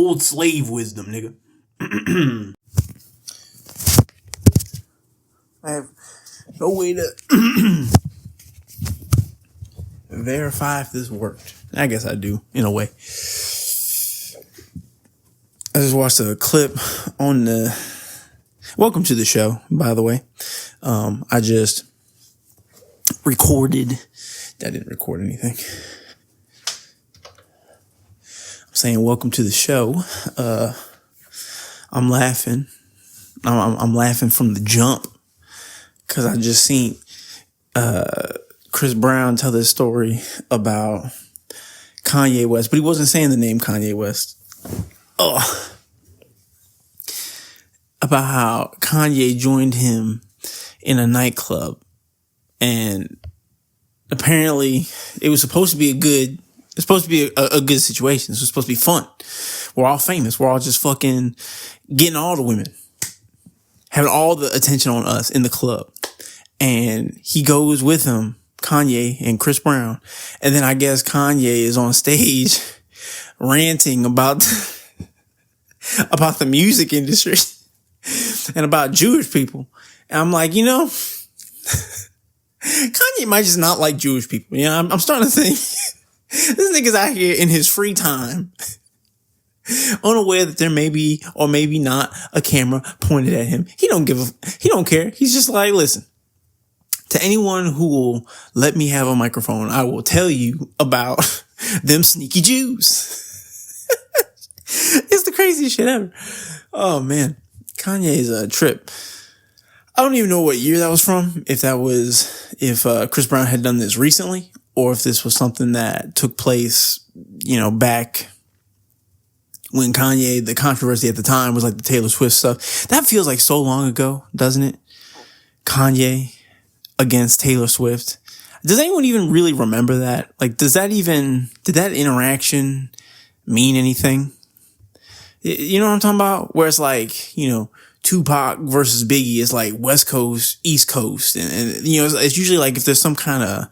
old slave wisdom, nigga. I have no way to verify if this worked. I guess I do, in a way. I just watched a clip on the... Welcome to the show, by the way. I just recorded... I didn't record anything. I'm saying welcome to the show. I'm laughing. I'm laughing from the jump because I just seen Chris Brown tell this story about Kanye West, but he wasn't saying the name Kanye West. About how Kanye joined him in a nightclub, and apparently it was supposed to be a good situation. This was supposed to be fun. We're all famous. We're all just fucking getting all the women, having all the attention on us in the club. And he goes with him, Kanye and Chris Brown. And then I guess Kanye is on stage ranting about the music industry and about Jewish people. And I'm like, Kanye might just not like Jewish people. I'm starting to think this nigga's out here in his free time, unaware that there may be or maybe not a camera pointed at him. He don't care. He's just like, listen, to anyone who will let me have a microphone, I will tell you about them sneaky Jews. It's the craziest shit ever. Oh man, Kanye's a trip. I don't even know what year that was from. If Chris Brown had done this recently, or if this was something that took place, back when Kanye, the controversy at the time was like the Taylor Swift stuff. That feels like so long ago, doesn't it? Kanye against Taylor Swift. Does anyone even really remember that? Like, did that interaction mean anything? You know what I'm talking about? Where it's like, Tupac versus Biggie is like West Coast, East Coast. And it's usually like if there's some kind of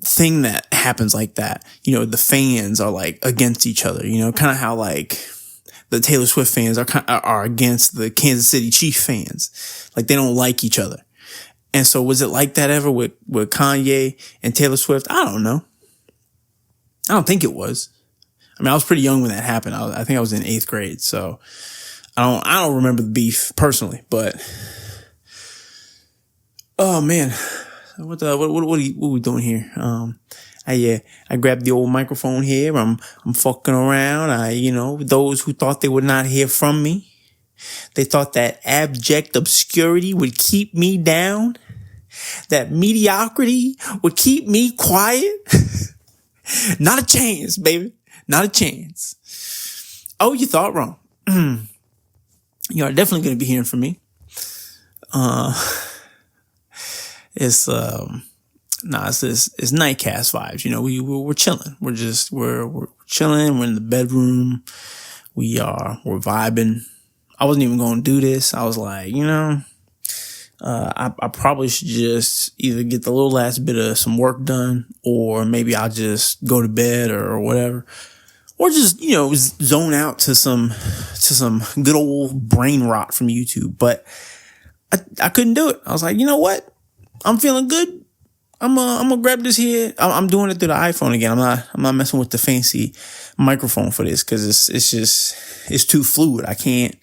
thing that happens like that, the fans are like against each other, kind of how like the Taylor Swift fans are against the Kansas City Chiefs fans. Like they don't like each other. And so was it like that ever with Kanye and Taylor Swift? I don't know. I don't think it was. I mean, I was pretty young when that happened. I think I was in 8th grade. So I don't remember the beef personally, but oh man, what are we doing here? I grabbed the old microphone here. I'm fucking around. Those who thought they would not hear from me, they thought that abject obscurity would keep me down, that mediocrity would keep me quiet. Not a chance, baby. Not a chance. Oh, you thought wrong. You are definitely going to be hearing from me. It's nightcast vibes. We're chilling. We're chilling. We're in the bedroom. We're vibing. I wasn't even going to do this. I was like, I probably should just either get the little last bit of some work done, or maybe I'll just go to bed or whatever. Or just, zone out to some good old brain rot from YouTube. But I couldn't do it. I was like, you know what? I'm feeling good. I'm gonna grab this here. I'm doing it through the iPhone again. I'm not messing with the fancy microphone for this because it's too fluid. I can't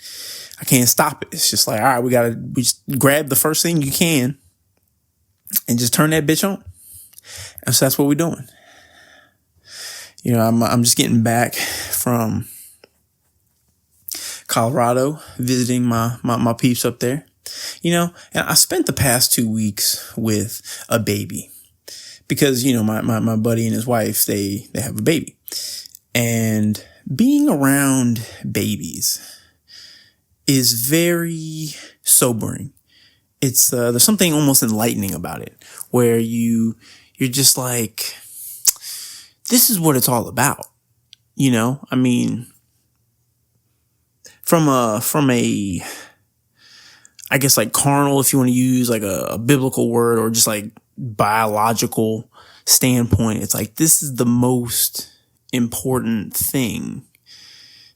stop it. It's just like, all right, we just grab the first thing you can and just turn that bitch on. And so that's what we're doing. I'm just getting back from Colorado, visiting my peeps up there. And I spent the past 2 weeks with a baby because, my buddy and his wife, they have a baby. And being around babies is very sobering. It's, there's something almost enlightening about it where you're just like, this is what it's all about. I mean, from a, I guess like carnal, if you want to use like a biblical word, or just like biological standpoint, it's like, this is the most important thing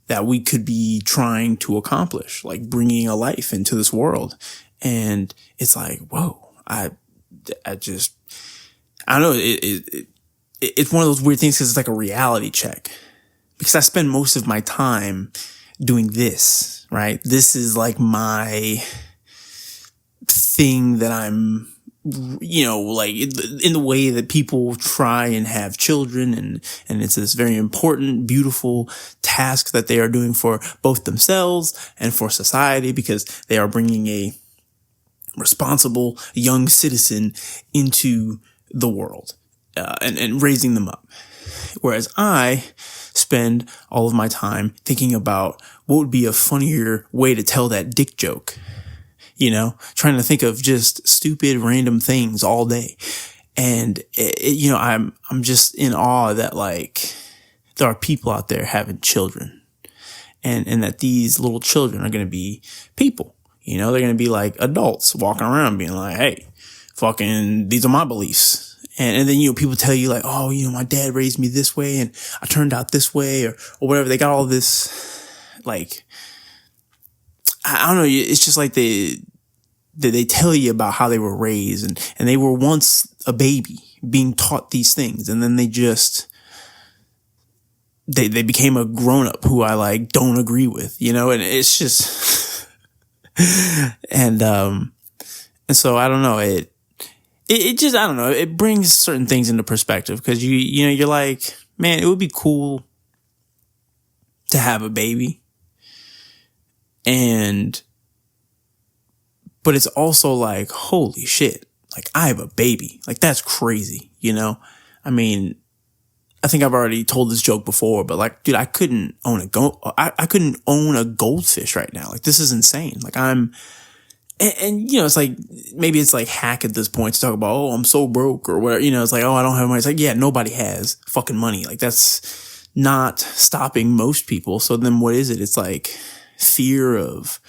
that we could be trying to accomplish, like bringing a life into this world. And it's like, whoa, I don't know. It's one of those weird things because it's like a reality check, because I spend most of my time doing this, right? This is like my thing that I'm, like in the way that people try and have children, and it's this very important, beautiful task that they are doing for both themselves and for society, because they are bringing a responsible young citizen into the world, and raising them up. Whereas I spend all of my time thinking about what would be a funnier way to tell that dick joke. Trying to think of just stupid random things all day. And, I'm just in awe that like there are people out there having children, and that these little children are going to be people, they're going to be like adults walking around being like, hey, fucking, these are my beliefs. And then, people tell you like, oh, my dad raised me this way and I turned out this way or whatever. They got all this, like, I don't know. It's just like they tell you about how they were raised, and they were once a baby being taught these things. And then they became a grown up who I like don't agree with, and it's just, and so I don't know. It just, I don't know. It brings certain things into perspective, because you're like, man, it would be cool to have a baby. But it's also like, holy shit, like I have a baby. Like that's crazy, I mean, I think I've already told this joke before, but like, dude, I couldn't own I couldn't own a goldfish right now. Like this is insane. Like and it's like, maybe it's like hack at this point to talk about, oh, I'm so broke or whatever. It's like, oh, I don't have money. It's like, yeah, nobody has fucking money. Like that's not stopping most people. So then what is it? It's like fear of,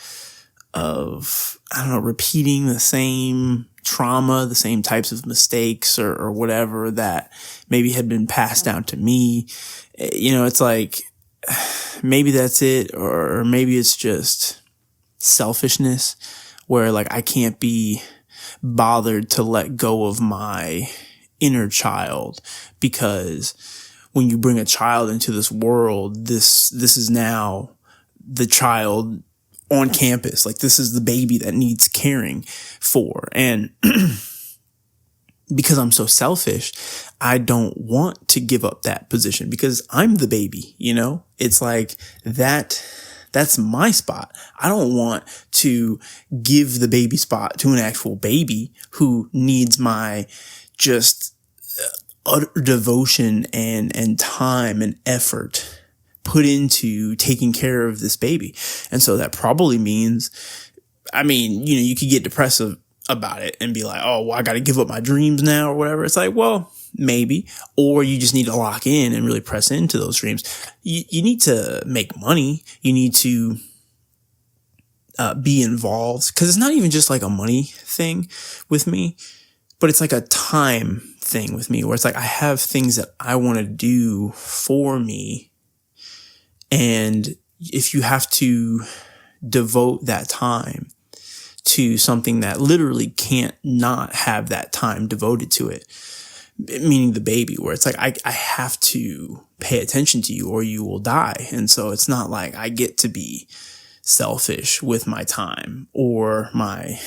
I don't know, repeating the same trauma, the same types of mistakes or whatever that maybe had been passed down to me. It's like, maybe that's it. Or maybe it's just selfishness, where like I can't be bothered to let go of my inner child, because when you bring a child into this world, this is now the child on campus. Like this is the baby that needs caring for. And because I'm so selfish, I don't want to give up that position, because I'm the baby, it's like that's my spot. I don't want to give the baby spot to an actual baby who needs my just utter devotion and time and effort put into taking care of this baby. And so that probably means, I mean, you could get depressive about it and be like, oh, well, I got to give up my dreams now or whatever. It's like, well, maybe, or you just need to lock in and really press into those dreams. You need to make money. You need to be involved, because it's not even just like a money thing with me, but it's like a time thing with me, where it's like I have things that I want to do for me. And if you have to devote that time to something that literally can't not have that time devoted to it, meaning the baby, where it's like I have to pay attention to you or you will die. And so it's not like I get to be selfish with my time or my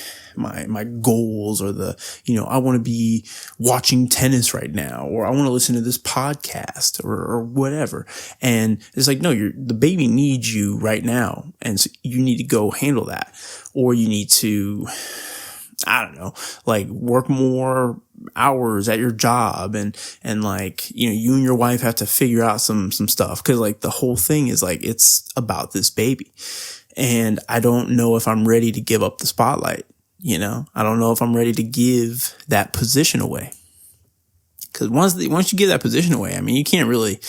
goals, or I want to be watching tennis right now, or I want to listen to this podcast or whatever. And it's like, no, the baby needs you right now. And so you need to go handle that, or you need to, I don't know, like work more hours at your job, and like, you and your wife have to figure out some stuff. 'Cause like the whole thing is like, it's about this baby. And I don't know if I'm ready to give up the spotlight. I don't know if I'm ready to give that position away. 'Cause once you give that position away, I mean, you can't really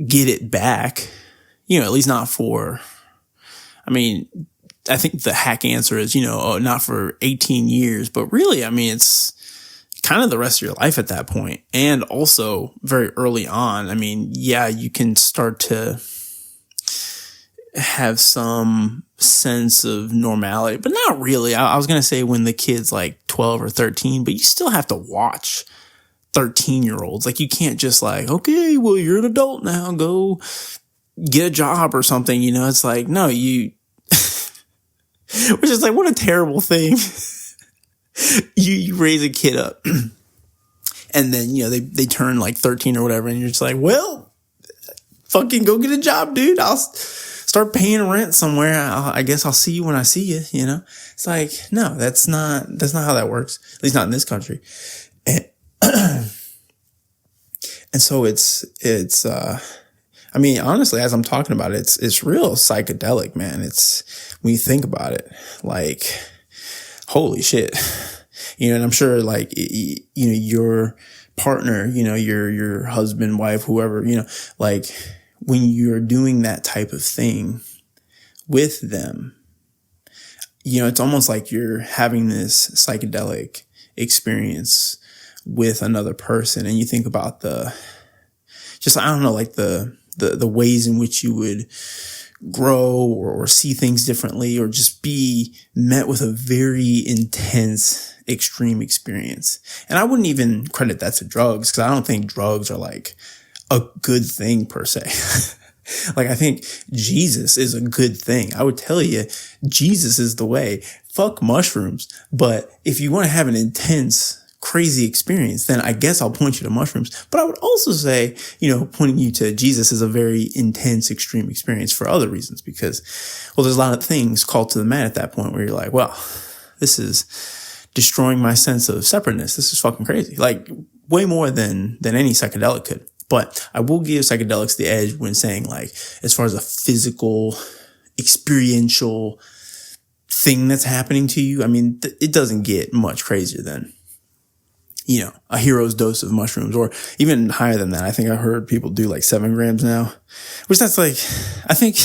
get it back, at least not for, I mean, I think the hack answer is, not for 18 years, but really, I mean, it's kind of the rest of your life at that point. And also very early on, I mean, yeah, you can start to, have some sense of normality, but not really. I was going to say when the kid's like 12 or 13, but you still have to watch 13-year-olds. Like, you can't just like, okay, well, you're an adult now, go get a job or something. You know, it's like, no, which is like, what a terrible thing. You raise a kid up and then, you know, they turn like 13 or whatever. And you're just like, well, fucking go get a job, dude. I'll start paying rent somewhere. I guess I'll see you when I see you, you know? It's like, no, that's not how that works. At least not in this country. And so it's I mean, honestly, as I'm talking about it, it's real psychedelic, man. It's, when you think about it, like, holy shit. You know, and I'm sure like, you know, your partner, you know, your husband, wife, whoever, you know, like when you're doing that type of thing with them, you know, it's almost like you're having this psychedelic experience with another person. And you think about I don't know, like the ways in which you would grow or see things differently, or just be met with a very intense, extreme experience. And I wouldn't even credit that to drugs, because I don't think drugs are like a good thing per se. Like, I think Jesus is a good thing. I would tell you, Jesus is the way. Fuck mushrooms. But if you want to have an intense, crazy experience, then I guess I'll point you to mushrooms. But I would also say, you know, pointing you to Jesus is a very intense, extreme experience for other reasons, because, well, there's a lot of things called to the mat at that point where you're like, well, this is destroying my sense of separateness. This is fucking crazy. Like, way more than any psychedelic could. But I will give psychedelics the edge when saying, like, as far as a physical, experiential thing that's happening to you, I mean, it doesn't get much crazier than, you know, a hero's dose of mushrooms, or even higher than that. I think I heard people do like 7 grams now, which that's like, I think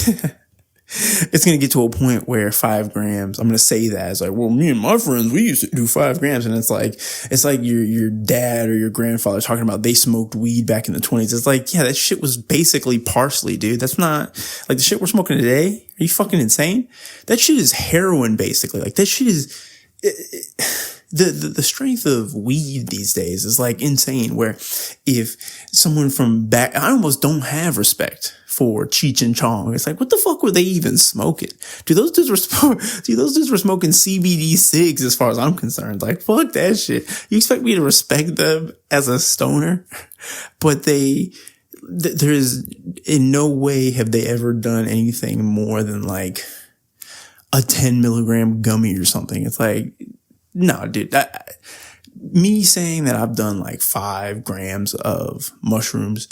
it's going to get to a point where 5 grams, I'm going to say that, it's like, well, me and my friends, we used to do 5 grams. And it's like your dad or your grandfather talking about they smoked weed back in the 20s. It's like, yeah, that shit was basically parsley, dude. That's not like the shit we're smoking today. Are you fucking insane? That shit is heroin, basically. Like, that shit is, the strength of weed these days is like insane, where if someone from back, I almost don't have respect for Cheech and Chong. It's like, what the fuck were they even smoking? Those dudes were smoking CBD cigs, as far as I'm concerned. Like, fuck that shit. You expect me to respect them as a stoner? But there's in no way have they ever done anything more than like a 10 milligram gummy or something. It's like, no, dude, me saying that I've done like 5 grams of mushrooms,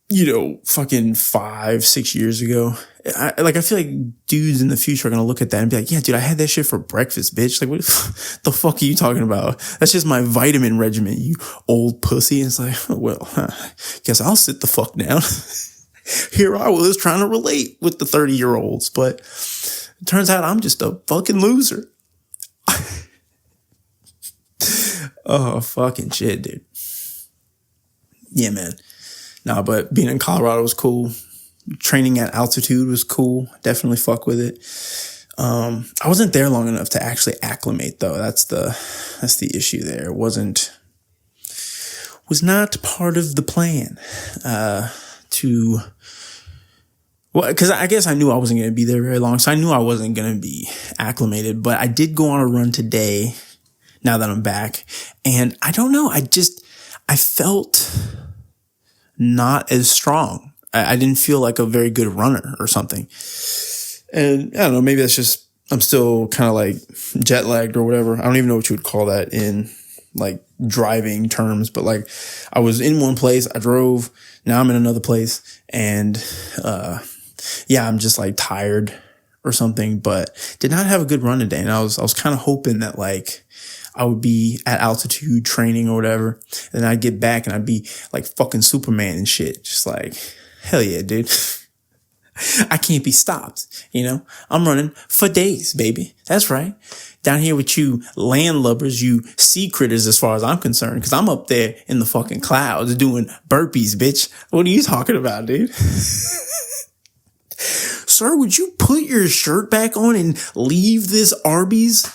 you know, fucking 5-6 years ago, I feel like dudes in the future are going to look at that and be like, yeah, dude, I had that shit for breakfast, bitch. Like, what the fuck are you talking about? That's just my vitamin regimen, you old pussy. And it's like, well, guess I'll sit the fuck down. Here I was trying to relate with the 30-year-olds, but it turns out I'm just a fucking loser. Oh, fucking shit, dude. Yeah, man. Nah, but being in Colorado was cool. Training at altitude was cool. Definitely fuck with it. I wasn't there long enough to actually acclimate, though. That's the issue there. It was not part of the plan, well, cause I guess I knew I wasn't going to be there very long. So I knew I wasn't going to be acclimated, but I did go on a run today now that I'm back. And I don't know. I felt not as strong. I didn't feel like a very good runner or something. And I don't know, maybe that's just, I'm still kind of like jet lagged or whatever. I don't even know what you would call that in like driving terms, but like I was in one place, I drove, now I'm in another place, and, yeah, I'm just like tired or something, but did not have a good run today. And I was kind of hoping that like I would be at altitude training or whatever. And then I'd get back and I'd be like fucking Superman and shit. Just like, hell yeah, dude. I can't be stopped. You know, I'm running for days, baby. That's right. Down here with you landlubbers, you sea critters, as far as I'm concerned, because I'm up there in the fucking clouds doing burpees, bitch. What are you talking about, dude? Sir, would you put your shirt back on and leave this Arby's?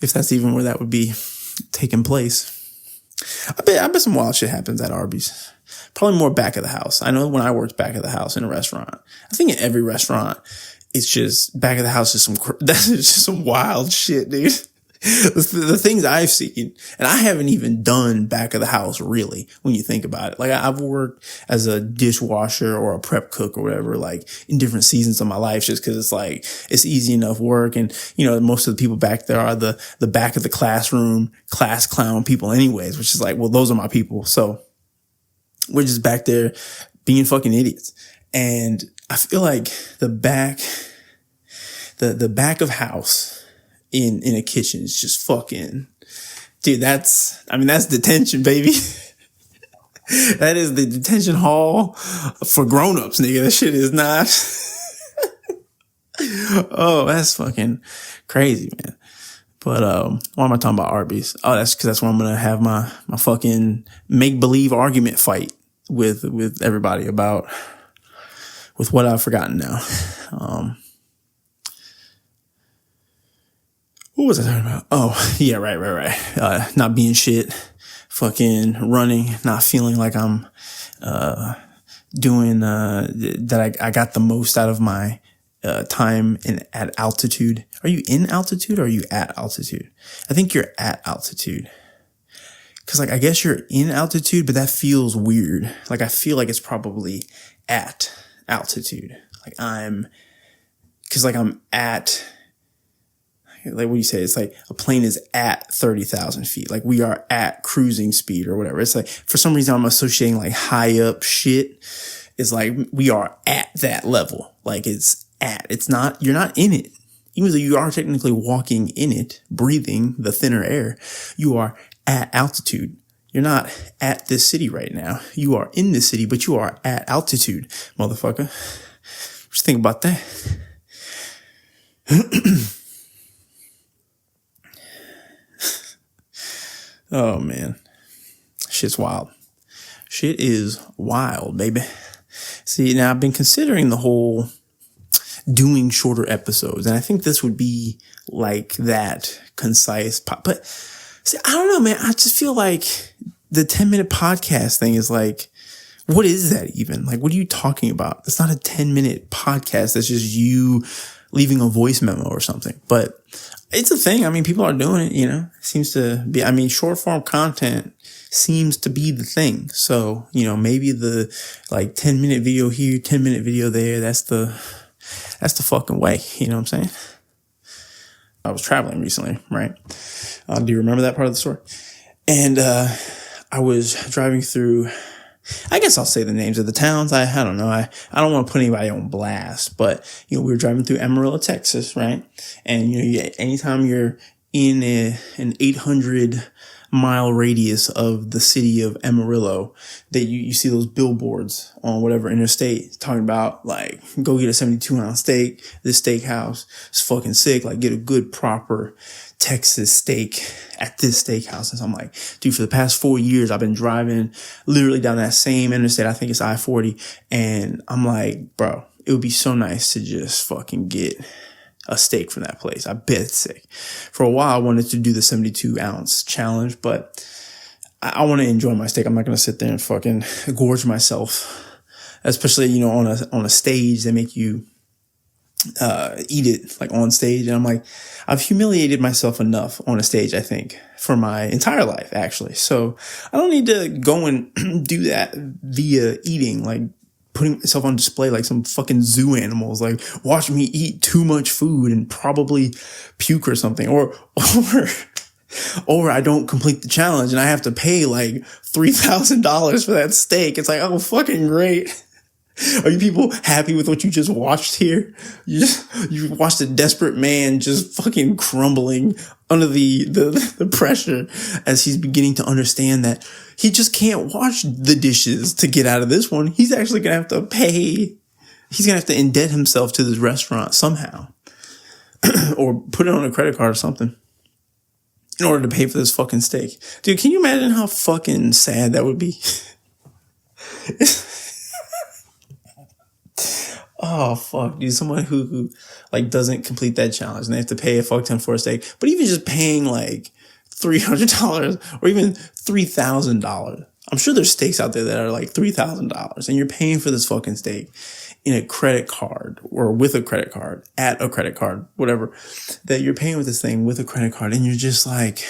If that's even where that would be taking place. I bet some wild shit happens at Arby's. Probably more back of the house. I know when I worked back of the house in a restaurant, I think in every restaurant, it's just back of the house is that's just some wild shit, dude. The things I've seen, and I haven't even done back of the house really, when you think about it. Like I've worked as a dishwasher or a prep cook or whatever, like in different seasons of my life, just cause it's like, it's easy enough work. And, most of the people back there are the back of the classroom, class clown people anyways, which is like, well, those are my people. So we're just back there being fucking idiots. And I feel like the back of house in a kitchen is just fucking, dude, that's detention, baby. That is the detention hall for grown-ups, nigga. That shit is not. Oh, that's fucking crazy, man. But, why am I talking about Arby's? Oh, that's cause that's where I'm going to have my fucking make-believe argument fight with everybody about, with what I've forgotten now. What was I talking about? Oh, yeah, right. Not being shit, fucking running, not feeling like I'm, doing, that I got the most out of my, time at altitude. Are you in altitude or are you at altitude? I think you're at altitude. Cause I guess you're in altitude, but that feels weird. Like I feel like it's probably at altitude. I'm at, like what do you say? It's like a plane is at 30,000 feet. Like we are at cruising speed or whatever. It's like, for some reason I'm associating like high up shit. It's like we are at that level. Like it's not, you're not in it. Even though you are technically walking in it, breathing the thinner air, you are at altitude. You're not at this city right now. You are in this city, but you are at altitude, motherfucker. What you think about that? Oh, man. Shit's wild. Shit is wild, baby. See, now I've been considering the whole doing shorter episodes, and I think this would be like that, concise. But see, I don't know, man. I just feel like the 10-minute podcast thing is like, what is that even? Like, what are you talking about? It's not a 10-minute podcast. That's just you leaving a voice memo or something. But it's a thing. I mean, people are doing it, It seems to be, short form content seems to be the thing. So, maybe the like 10-minute video here, 10-minute video there, that's the fucking way. You know what I'm saying? I was traveling recently, right? Do you remember that part of the story? And, I was driving through, I guess I'll say the names of the towns. I don't know. I don't want to put anybody on blast, but, we were driving through Amarillo, Texas, right? And, anytime you're in an 800-mile radius of the city of Amarillo, that you see those billboards on whatever interstate talking about, like, go get a 72-ounce steak. This steakhouse is fucking sick. Like, get a good, proper Texas steak at this steakhouse. And so I'm like, dude, for the past 4 years, I've been driving literally down that same interstate. I think it's I-40. And I'm like, bro, it would be so nice to just fucking get a steak from that place. I bet it's sick. For a while, I wanted to do the 72-ounce challenge, but I want to enjoy my steak. I'm not going to sit there and fucking gorge myself, especially, on a stage. They make you eat it like on stage. And I'm like, I've humiliated myself enough on a stage, I think, for my entire life, actually. So I don't need to go and do that via eating, like putting myself on display like some fucking zoo animals, like watch me eat too much food and probably puke or something, or I don't complete the challenge and I have to pay like $3,000 for that steak. It's like, oh, fucking great. Are you people happy with what you just watched here? You watched a desperate man just fucking crumbling under the pressure as he's beginning to understand that he just can't wash the dishes to get out of this one. He's actually going to have to pay. He's going to have to indent himself to this restaurant somehow or put it on a credit card or something in order to pay for this fucking steak. Dude, can you imagine how fucking sad that would be? oh fuck, dude, someone who like doesn't complete that challenge and they have to pay a fuck ton for a steak. But even just paying like $300 or even $3,000. I'm sure there's steaks out there that are like $3,000 and you're paying for this fucking steak in a credit card or with a credit card, at a credit card, whatever, that you're paying with this thing with a credit card. And you're just like,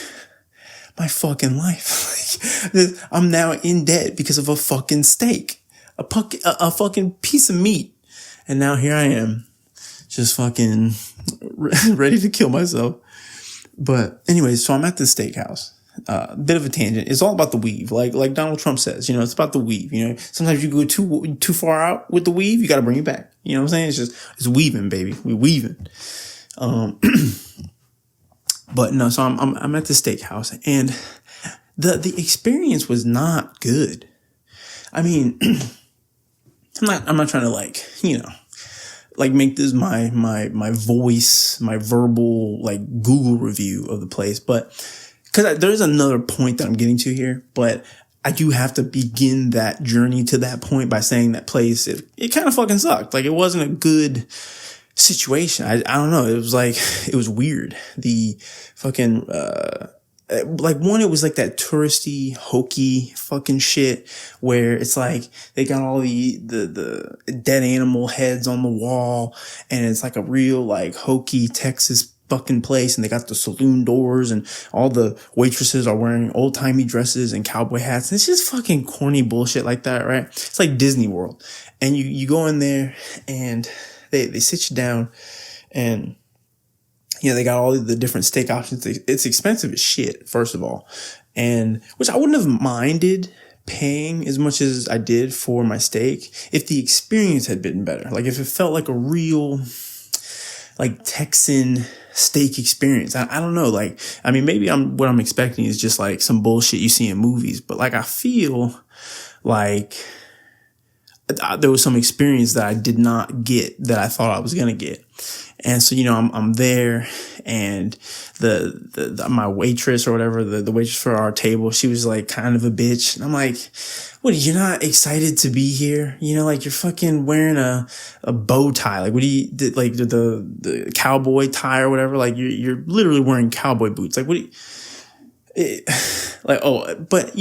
my fucking life. I'm now in debt because of a fucking steak, a fucking piece of meat. And now here I am just fucking ready to kill myself. But anyways, so I'm at this steakhouse. Bit of a tangent. It's all about the weave. Like Donald Trump says, it's about the weave. Sometimes you go too far out with the weave. You got to bring it back. You know what I'm saying? It's weaving, baby. We weaving. But no, so I'm at the steakhouse and the experience was not good. I mean, I'm not trying to like make this my voice, my verbal, like Google review of the place. But because there's another point that I'm getting to here, but I do have to begin that journey to that point by saying that place, it kind of fucking sucked. Like it wasn't a good situation. I don't know. It was weird. The fucking, it was like that touristy, hokey fucking shit where it's like they got all the dead animal heads on the wall and it's like a real like hokey Texas fucking place and they got the saloon doors and all the waitresses are wearing old timey dresses and cowboy hats. It's just fucking corny bullshit like that, right? It's like Disney World. And you go in there and they sit you down and they got all the different steak options. It's expensive as shit, first of all. And which I wouldn't have minded paying as much as I did for my steak if the experience had been better. Like if it felt like a real like Texan steak experience. I don't know. Like, I mean, maybe what I'm expecting is just like some bullshit you see in movies, but like I feel like there was some experience that I did not get that I thought I was going to get. And so, I'm there and my waitress or whatever, the waitress for our table, she was like kind of a bitch. And I'm like, what, you're not excited to be here? Like you're fucking wearing a bow tie. Like what do you, like the cowboy tie or whatever? Like you're literally wearing cowboy boots. Like what do you, but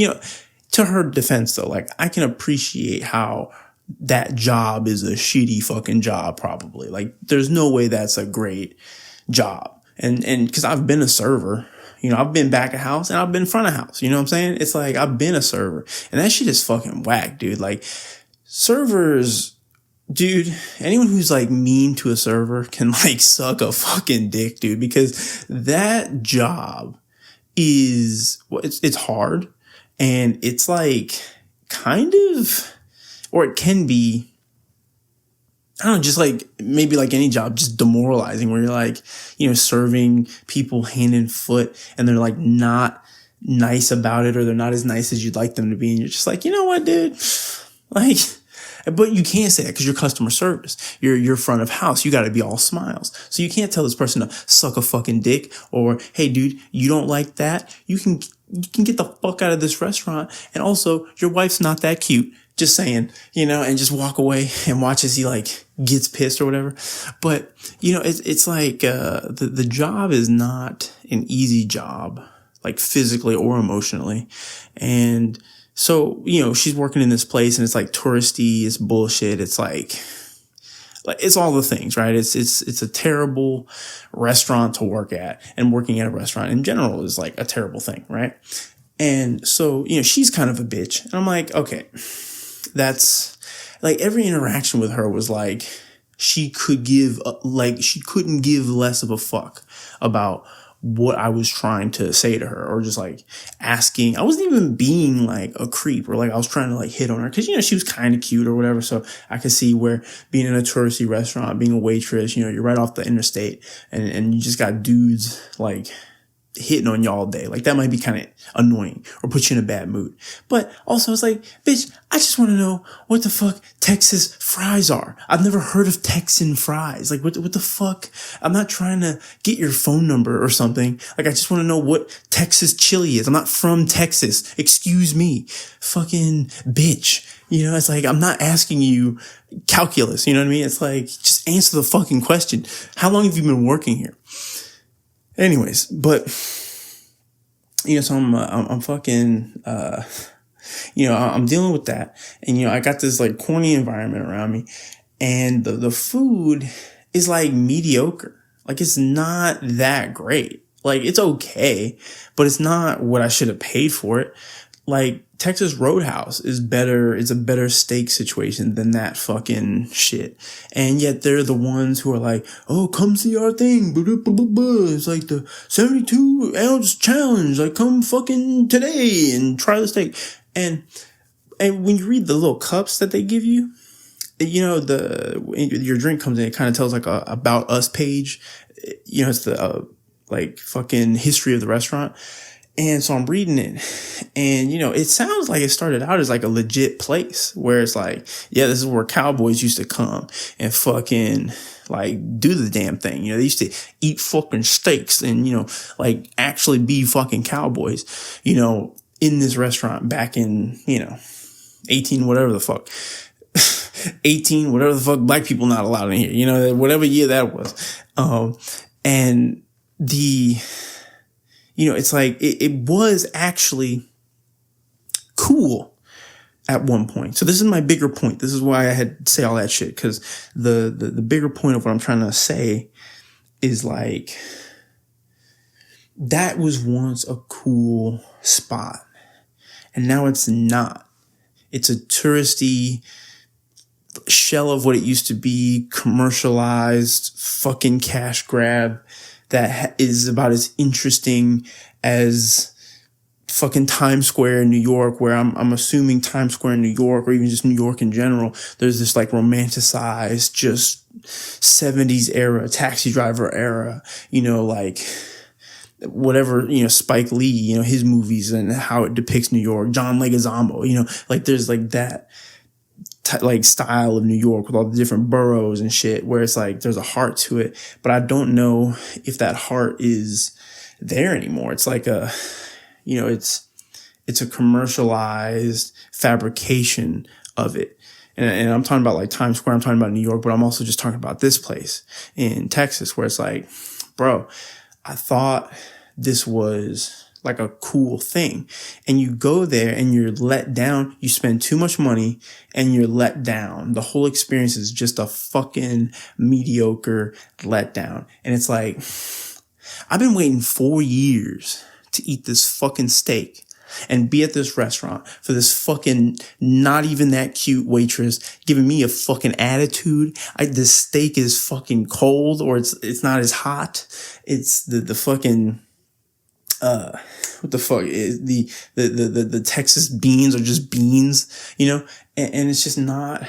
to her defense though, like I can appreciate how that job is a shitty fucking job, probably. Like, there's no way that's a great job. And cause I've been a server, I've been back of house and I've been front of house. You know what I'm saying? It's like, I've been a server and that shit is fucking whack, dude. Like, servers, dude, anyone who's like mean to a server can like suck a fucking dick, dude, because that job is, it's hard and it's like kind of, or it can be, I don't know, just like maybe like any job, just demoralizing where you're like, serving people hand and foot and they're like not nice about it or they're not as nice as you'd like them to be. And you're just like, you know what, dude? Like, but you can't say that because you're customer service. You're front of house. You got to be all smiles. So you can't tell this person to suck a fucking dick or, hey, dude, you don't like that? You can get the fuck out of this restaurant. And also, your wife's not that cute. Just saying, and just walk away and watch as he like gets pissed or whatever. But, it's like, the job is not an easy job, like physically or emotionally. And so, she's working in this place and it's like touristy, it's bullshit. It's like it's all the things, right? It's a terrible restaurant to work at, and working at a restaurant in general is like a terrible thing, right? And so, she's kind of a bitch. And I'm like, okay. That's like every interaction with her was like she couldn't give less of a fuck about what I was trying to say to her or just like asking. I wasn't even being like a creep or like I was trying to like hit on her because, she was kind of cute or whatever. So I could see where being in a touristy restaurant, being a waitress, you're right off the interstate and you just got dudes like hitting on you all day. Like that might be kind of annoying or put you in a bad mood. But also it's like, bitch, I just want to know what the fuck Texas fries are. I've never heard of Texan fries. Like what the fuck? I'm not trying to get your phone number or something. Like I just want to know what Texas chili is. I'm not from Texas. Excuse me. Fucking bitch. You know, it's like, I'm not asking you calculus. You know what I mean? It's like, just answer the fucking question. How long have you been working here? Anyways, but, you know, so I'm fucking, you know, I'm dealing with that. And, you know, I got this like corny environment around me and the food is like mediocre. Like it's not that great. Like it's okay, but it's not what I should have paid for it. Like Texas Roadhouse is better. It's a better steak situation than that fucking shit. And yet they're the ones who are like, oh, come see our thing. It's like the 72 ounce challenge. Like come fucking today and try the steak. And when you read the little cups that they give you, you know, your drink comes in, it kind of tells like a about us page. You know, it's the, like fucking history of the restaurant. And so I'm reading it and, you know, it sounds like it started out as like a legit place where it's like, yeah, this is where cowboys used to come and fucking like do the damn thing. You know, they used to eat fucking steaks and, you know, like actually be fucking cowboys, you know, in this restaurant back in, you know, 18, whatever the fuck. 18, whatever the fuck, black people not allowed in here, you know, whatever year that was. And you know, it's like, it was actually cool at one point. So this is my bigger point. This is why I had to say all that shit. Cause the bigger point of what I'm trying to say is like, that was once a cool spot and now it's not. It's a touristy shell of what it used to be, commercialized fucking cash grab that is about as interesting as fucking Times Square in New York, where I'm assuming Times Square in New York or even just New York in general, there's this like romanticized, just 70s era, Taxi Driver era, you know, like whatever, you know, Spike Lee, you know, his movies and how it depicts New York, John Leguizamo, you know, like there's like that like style of New York with all the different boroughs and shit where it's like there's a heart to it, but I don't know if that heart is there anymore. It's like a, you know, it's a commercialized fabrication of it. And I'm talking about like Times Square, I'm talking about New York, but I'm also just talking about this place in Texas where it's like, bro, I thought this was like a cool thing. And you go there and you're let down. You spend too much money and you're let down. The whole experience is just a fucking mediocre letdown. And it's like, I've been waiting 4 years to eat this fucking steak and be at this restaurant for this fucking not even that cute waitress giving me a fucking attitude. This steak is fucking cold or it's not as hot. It's the fucking, what the fuck is the Texas beans are just beans, you know, and it's just not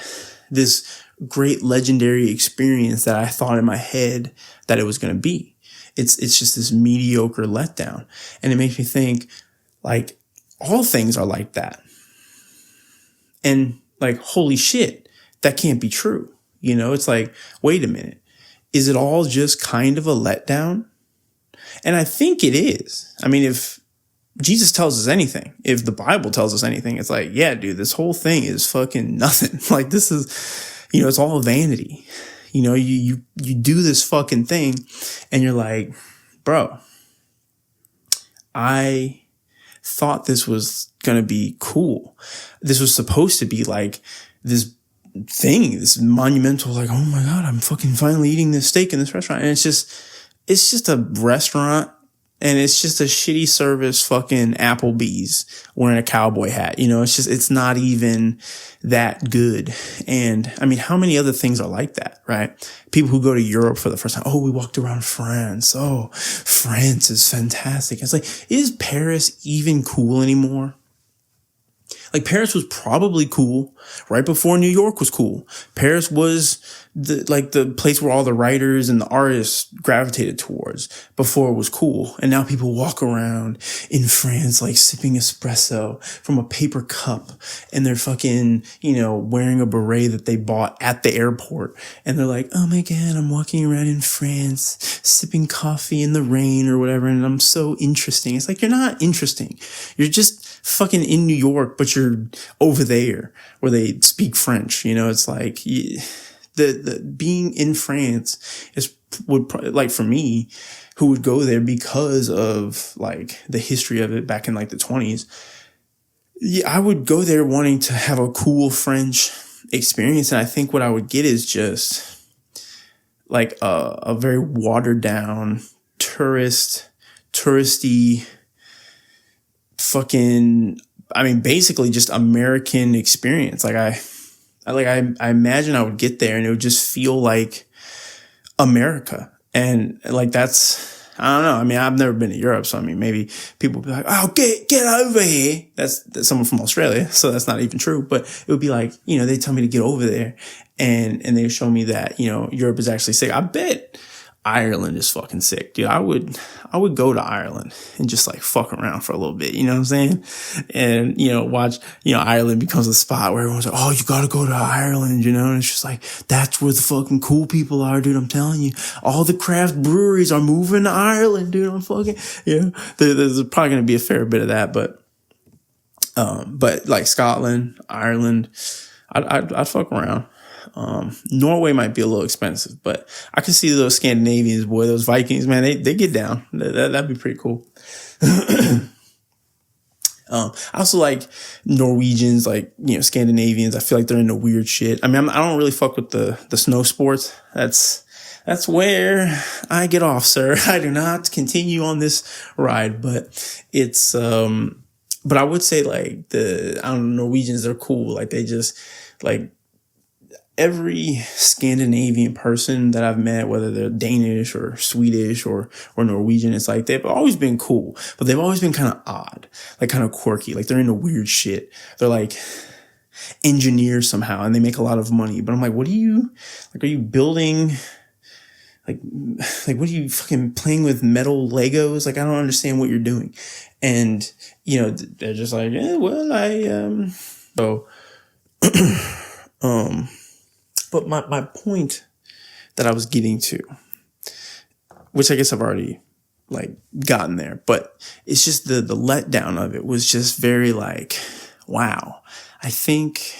this great legendary experience that I thought in my head that it was going to be. It's just this mediocre letdown. And it makes me think like all things are like that. And like, holy shit, that can't be true. You know, it's like, wait a minute. Is it all just kind of a letdown? And I think it is. I mean, if Jesus tells us anything, if the Bible tells us anything, it's like, yeah, dude, this whole thing is fucking nothing. Like this is, you know, it's all vanity. You know, you do this fucking thing and you're like, bro, I thought this was going to be cool. This was supposed to be like this thing, this monumental, like, oh my God, I'm fucking finally eating this steak in this restaurant. And it's just a restaurant and it's just a shitty service fucking Applebee's wearing a cowboy hat. You know, it's not even that good. And I mean, how many other things are like that, right? People who go to Europe for the first time. Oh, we walked around France. Oh, France is fantastic. It's like, is Paris even cool anymore? Like Paris was probably cool right before New York was cool. Paris was the place where all the writers and the artists gravitated towards before it was cool. And now people walk around in France like sipping espresso from a paper cup, and they're fucking, wearing a beret that they bought at the airport. And they're like, oh my God, I'm walking around in France sipping coffee in the rain or whatever, and I'm so interesting. It's like, you're not interesting. You're just fucking in New York, but you're over there where they speak French. It's like the being in France would for me, who would go there because of like the history of it back in like the 20s. Yeah, I would go there wanting to have a cool French experience. And I think what I would get is just like a very watered down touristy fucking, basically just American experience. Like I imagine I would get there and it would just feel like America. And like, I don't know. I've never been to Europe. So maybe people would be like, oh, get over here. That's someone from Australia. So that's not even true. But it would be like, they tell me to get over there and they show me that, Europe is actually sick. I bet Ireland is fucking sick, dude. I would go to Ireland and just like fuck around for a little bit, you know what I'm saying? And, watch, Ireland becomes a spot where everyone's like, oh, you gotta go to Ireland, and it's just like, that's where the fucking cool people are, dude. I'm telling you, all the craft breweries are moving to Ireland, dude. I'm fucking, there's probably gonna be a fair bit of that, but like Scotland, Ireland, I'd fuck around. Norway might be a little expensive, but I can see those Scandinavians, boy, those Vikings, man, they get down. That'd be pretty cool. I also like Norwegians, like, Scandinavians. I feel like they're into weird shit. I don't really fuck with the snow sports. That's where I get off, sir. I do not continue on this ride, but it's, but I would say like Norwegians, they're cool. Like they just like, every Scandinavian person that I've met, whether they're Danish or Swedish or Norwegian, it's like they've always been cool, but they've always been kind of odd, like kind of quirky. Like they're into weird shit. They're like engineers somehow and they make a lot of money. But I'm like, what are you building? Like what are you fucking playing with metal Legos? Like, I don't understand what you're doing. And, they're just like, but my point that I was getting to, which I guess I've already like gotten there, but it's just the letdown of it was just very like, wow, I think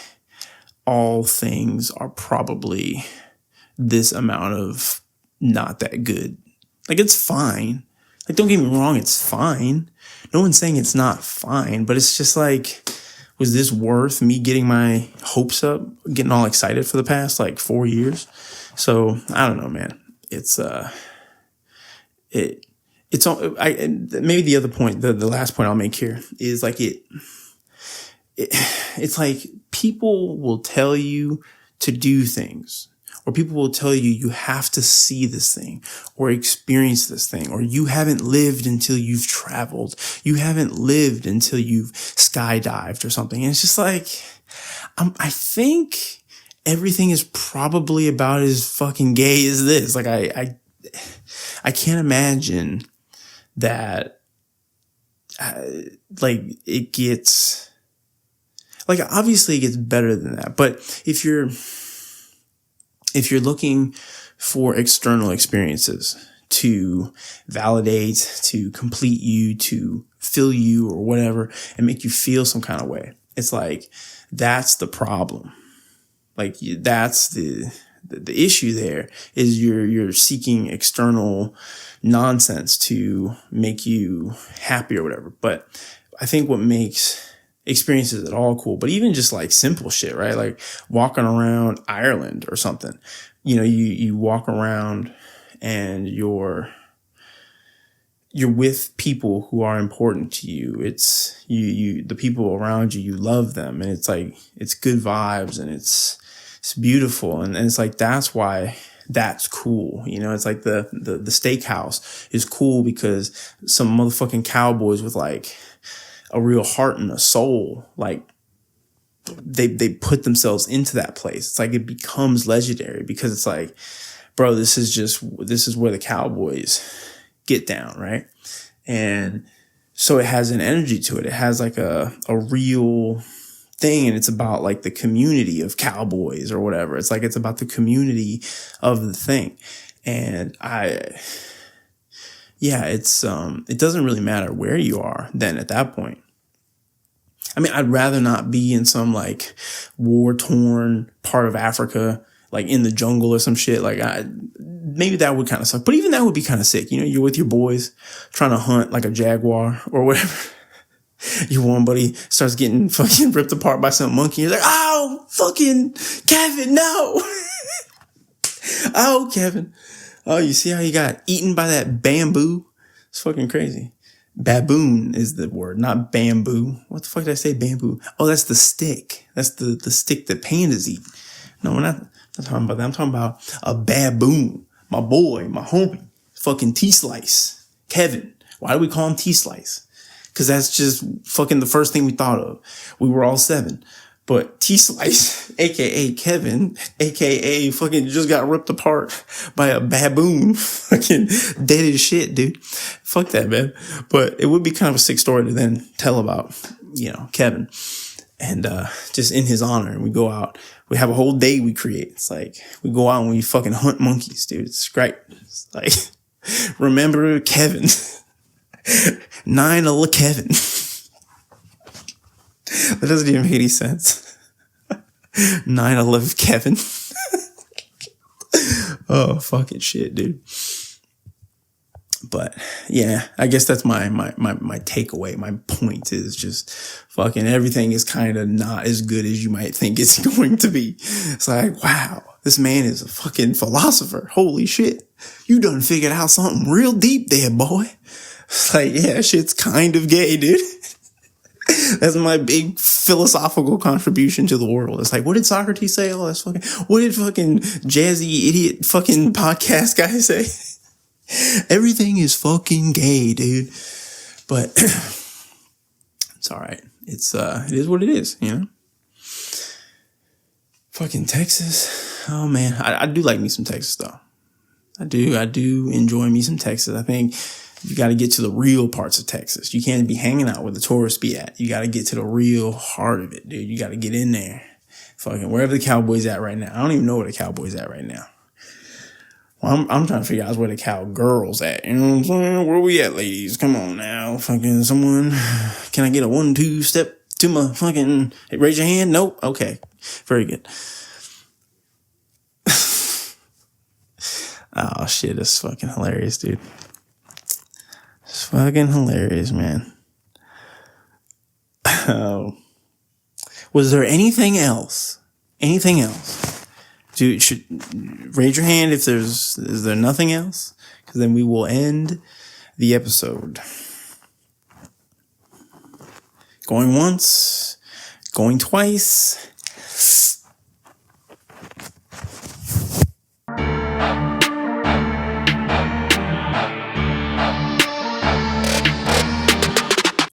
all things are probably this amount of not that good. Like, it's fine. Like, don't get me wrong, it's fine. No one's saying it's not fine, but it's just like, was this worth me getting my hopes up, getting all excited for the past like 4 years? So I don't know, man. It's maybe the other point, the last point I'll make here is like it's like people will tell you to do things, or people will tell you you have to see this thing or experience this thing, or you haven't lived until you've traveled. You haven't lived until you've skydived or something. And it's just like, I think everything is probably about as fucking gay as this. Like I can't imagine that, like it gets, like obviously it gets better than that. But if you're looking for external experiences to validate, to complete you, to fill you or whatever, and make you feel some kind of way, it's like, that's the problem. Like that's the issue there is you're seeking external nonsense to make you happy or whatever. But I think what makes experiences at all cool, but even just like simple shit, right? Like walking around Ireland or something, you walk around and you're with people who are important to you. It's the people around you, you love them, and it's like, it's good vibes and it's beautiful. And it's like, that's why that's cool. It's like the steakhouse is cool because some motherfucking cowboys with like a real heart and a soul, like they put themselves into that place. It's like it becomes legendary because it's like, bro, this is where the Cowboys get down, right? And so it has an energy to it. It has like a real thing, and it's about like the community of cowboys or whatever. It's like it's about the community of the thing. And it doesn't really matter where you are then at that point. I mean, I'd rather not be in some like war-torn part of Africa, like in the jungle or some shit. Like maybe that would kind of suck, but even that would be kind of sick. You know, you're with your boys trying to hunt like a jaguar or whatever. Your one buddy starts getting fucking ripped apart by some monkey. You're like, oh, fucking Kevin, no. Oh, Kevin. Oh, you see how he got eaten by that bamboo? It's fucking crazy. Baboon is the word, not bamboo. What the fuck did I say? Bamboo. Oh, that's the stick. That's the stick that pandas eat. No, we're not talking about that. I'm talking about a baboon. My boy, my homie, fucking T-Slice. Kevin. Why do we call him T-Slice? Because that's just fucking the first thing we thought of. We were all 7. But T-Slice, a.k.a. Kevin, a.k.a. fucking just got ripped apart by a baboon. Fucking dead as shit, dude. Fuck that, man. But it would be kind of a sick story to then tell about, you know, Kevin. And just in his honor. And we go out. We have a whole day we create. It's like we go out and we fucking hunt monkeys, dude. It's great. It's like, remember Kevin. 9-11 Kevin. That doesn't even make any sense. 9/11 Kevin. Oh, fucking shit, dude. But yeah, I guess that's my takeaway. My point is just fucking everything is kind of not as good as you might think it's going to be. It's like, wow, this man is a fucking philosopher. Holy shit. You done figured out something real deep there, boy. It's like, yeah, shit's kind of gay, dude. That's my big philosophical contribution to the world. It's like, what did Socrates say? Oh, that's fucking, what did fucking jazzy idiot fucking podcast guy say? Everything is fucking gay, dude. But it's all right. It is what it is, you know? Fucking Texas. Oh man. I do like me some Texas though. I do enjoy me some Texas. I think you got to get to the real parts of Texas. You can't be hanging out where the tourists be at. You got to get to the real heart of it, dude. You got to get in there. Fucking wherever the Cowboys at right now. I don't even know where the Cowboys at right now. Well, I'm trying to figure out where the cowgirls at. You know what I'm saying? Where we at, ladies? Come on now. Fucking someone. Can I get a 1-2 step to my fucking, hey, raise your hand? Nope. Okay. Very good. Oh shit. That's fucking hilarious, dude. It's fucking hilarious, man. Was there anything else? Anything else? Dude, should raise your hand if is there nothing else? Because then we will end the episode. Going once, going twice.